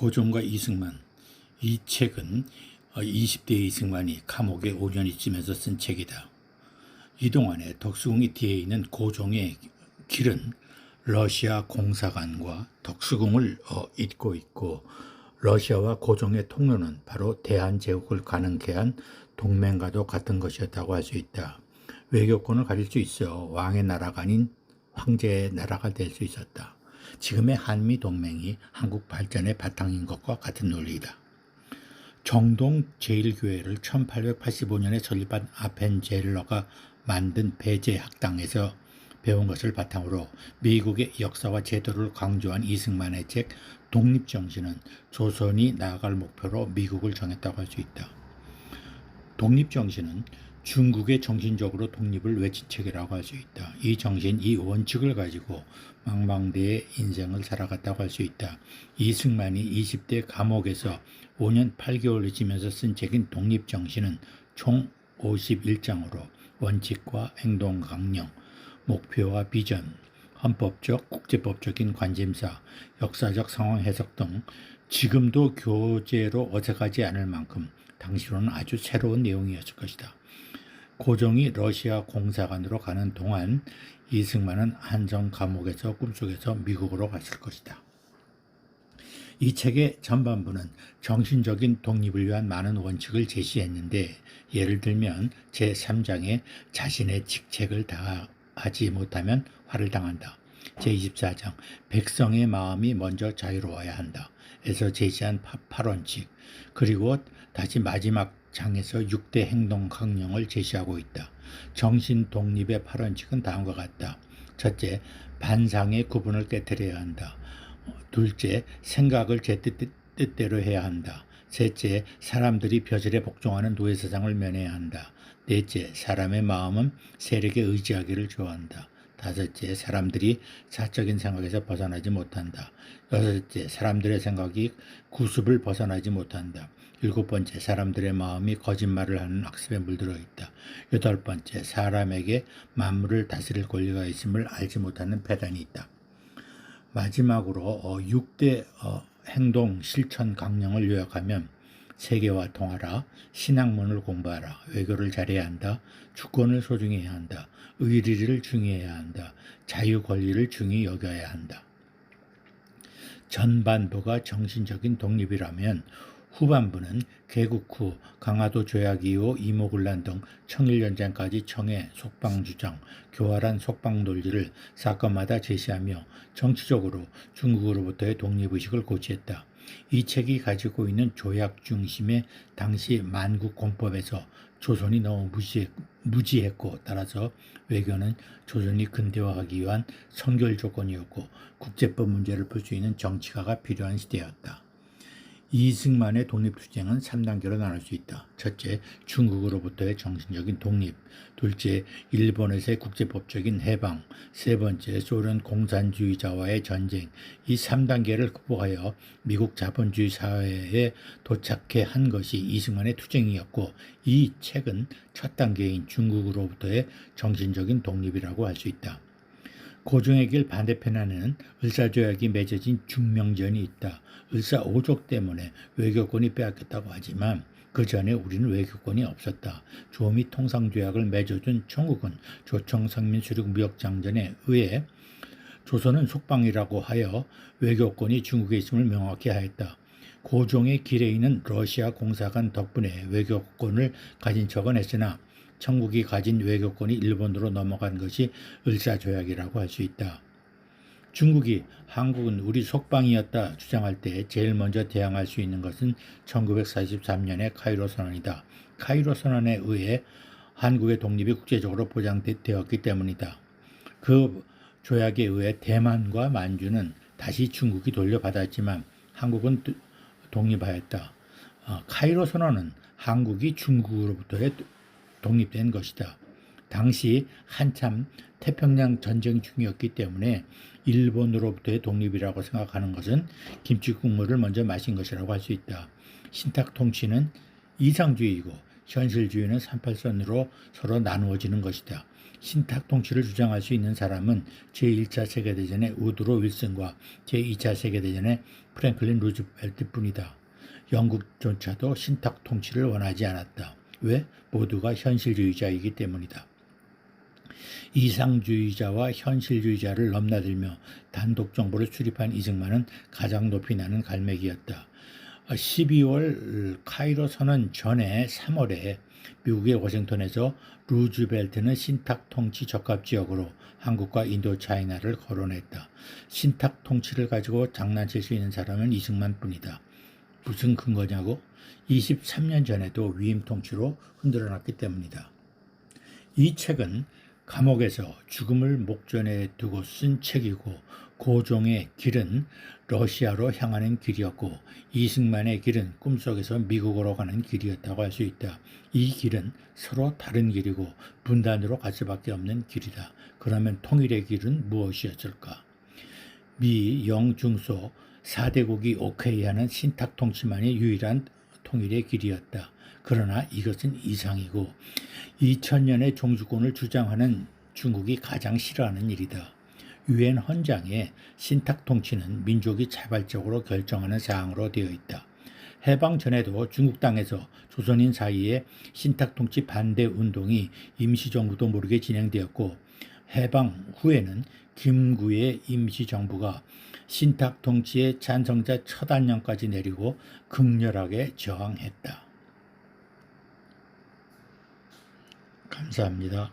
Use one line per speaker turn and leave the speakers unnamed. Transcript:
고종과 이승만. 이 책은 20대 이승만이 감옥에 5년 있으면서 쓴 책이다. 이동안에 덕수궁이 뒤에 있는 고종의 길은 러시아 공사관과 덕수궁을 잇고 있고, 러시아와 고종의 통로는 바로 대한제국을 가능케 한 동맹과도 같은 것이었다고 할 수 있다. 외교권을 가질 수 있어 왕의 나라가 아닌 황제의 나라가 될 수 있었다. 지금의 한미 동맹이 한국 발전의 바탕인 것과 같은 논리이다. 정동 제1교회를 1885년에 설립한 아펜젤러가 만든 배제학당에서 배운 것을 바탕으로 미국의 역사와 제도를 강조한 이승만의 책 독립정신은 조선이 나아갈 목표로 미국을 정했다고 할 수 있다. 독립정신은 중국의 정신적으로 독립을 외친 책이라고 할 수 있다. 이 정신, 이 원칙을 가지고 망망대해 인생을 살아갔다고 할 수 있다. 이승만이 20대 감옥에서 5년 8개월 있으면서 쓴 책인 독립정신은 총 51장으로 원칙과 행동 강령, 목표와 비전, 헌법적, 국제법적인 관심사, 역사적 상황 해석 등 지금도 교재로 어색하지 않을 만큼 당시로는 아주 새로운 내용이었을 것이다. 고종이 러시아 공사관으로 가는 동안 이승만은 한정 감옥에서 꿈속에서 미국으로 갔을 것이다. 이 책의 전반부는 정신적인 독립을 위한 많은 원칙을 제시했는데, 예를 들면 제3장에 자신의 직책을 다하지 못하면 화를 당한다. 제24장 백성의 마음이 먼저 자유로워야 한다 에서 제시한 8원칙, 그리고 다시 마지막 장에서 6대 행동 강령을 제시하고 있다. 정신 독립의 8원칙은 다음과 같다. 첫째, 반상의 구분을 깨뜨려야 한다. 둘째, 생각을 제 뜻대로 해야 한다. 셋째, 사람들이 벼슬에 복종하는 노예사상을 면해야 한다. 넷째, 사람의 마음은 세력에 의지하기를 좋아한다. 다섯째, 사람들이 사적인 생각에서 벗어나지 못한다. 여섯째, 사람들의 생각이 구습을 벗어나지 못한다. 일곱 번째, 사람들의 마음이 거짓말을 하는 악습에 물들어 있다. 여덟 번째, 사람에게 만물을 다스릴 권리가 있음을 알지 못하는 패단이 있다. 마지막으로 6대 행동 실천 강령을 요약하면, 세계와 통하라, 신학문을 공부하라, 외교를 잘해야 한다, 주권을 소중히 해야 한다, 의리를 중요해야 한다, 자유 권리를 중히 여겨야 한다. 전반부가 정신적인 독립이라면 후반부는 개국 후 강화도 조약 이후 이모군란 등 청일전쟁까지 청해 속방주장, 교활한 속방 논리를 사건마다 제시하며 정치적으로 중국으로부터의 독립의식을 고취했다. 이 책이 가지고 있는 조약 중심의 당시 만국공법에서 조선이 너무 무지했고, 따라서 외교는 조선이 근대화하기 위한 선결 조건이었고, 국제법 문제를 풀 수 있는 정치가가 필요한 시대였다. 이승만의 독립투쟁은 3단계로 나눌 수 있다. 첫째, 중국으로부터의 정신적인 독립. 둘째, 일본에서의 국제법적인 해방. 세 번째, 소련 공산주의자와의 전쟁. 이 3단계를 극복하여 미국 자본주의 사회에 도착해 한 것이 이승만의 투쟁이었고, 이 책은 첫 단계인 중국으로부터의 정신적인 독립이라고 할 수 있다. 고종의 길 반대편에는 을사조약이 맺어진 중명전이 있다. 을사오족 때문에 외교권이 빼앗겼다고 하지만 그 전에 우리는 외교권이 없었다. 조미 통상조약을 맺어준 청국은 조청상민수륙무역장전에 의해 조선은 속방이라고 하여 외교권이 중국에 있음을 명확히 하였다. 고종의 길에 있는 러시아 공사관 덕분에 외교권을 가진 척은 했으나 청국이 가진 외교권이 일본으로 넘어간 것이 을사조약이라고 할 수 있다. 중국이 한국은 우리 속방이었다 주장할 때 제일 먼저 대항할 수 있는 것은 1943년의 카이로 선언이다. 카이로 선언에 의해 한국의 독립이 국제적으로 보장되었기 때문이다. 그 조약에 의해 대만과 만주는 다시 중국이 돌려받았지만 한국은 독립하였다. 카이로 선언은 한국이 중국으로부터의 독립된 것이다. 당시 한참 태평양 전쟁 중이었기 때문에 일본으로부터의 독립이라고 생각하는 것은 김치국물을 먼저 마신 것이라고 할 수 있다. 신탁통치는 이상주의이고 현실주의는 38선으로 서로 나누어지는 것이다. 신탁 통치를 주장할 수 있는 사람은 제1차 세계대전의 우드로 윌슨과 제2차 세계대전의 프랭클린 루즈벨트뿐이다. 영국조차도 신탁 통치를 원하지 않았다. 왜? 모두가 현실주의자이기 때문이다. 이상주의자와 현실주의자를 넘나들며 단독 정보를 수립한 이승만은 가장 높이 나는 갈매기였다. 12월 카이로 선언 전에 3월에 미국의 워싱턴에서 루즈벨트는 신탁 통치 적합 지역으로 한국과 인도차이나를 거론했다. 신탁 통치를 가지고 장난칠 수 있는 사람은 이승만뿐이다. 무슨 근거냐고? 23년 전에도 위임 통치로 흔들어놨기 때문이다. 이 책은 감옥에서 죽음을 목전에 두고 쓴 책이고 고종의 길은 러시아로 향하는 길이었고 이승만의 길은 꿈속에서 미국으로 가는 길이었다고 할 수 있다. 이 길은 서로 다른 길이고 분단으로 갈 수밖에 없는 길이다. 그러면 통일의 길은 무엇이었을까? 미, 영, 중소 4대국이 오케이하는 신탁 통치만이 유일한 통일의 길이었다. 그러나 이것은 이상이고 2000년의 종주권을 주장하는 중국이 가장 싫어하는 일이다. 유엔 헌장에 신탁 통치는 민족이 자발적으로 결정하는 사항으로 되어 있다. 해방 전에도 중국 땅에서 조선인 사이에 신탁 통치 반대 운동이 임시정부도 모르게 진행되었고 해방 후에는 김구의 임시정부가 신탁 통치의 찬성자 처단령까지 내리고 극렬하게 저항했다. 감사합니다.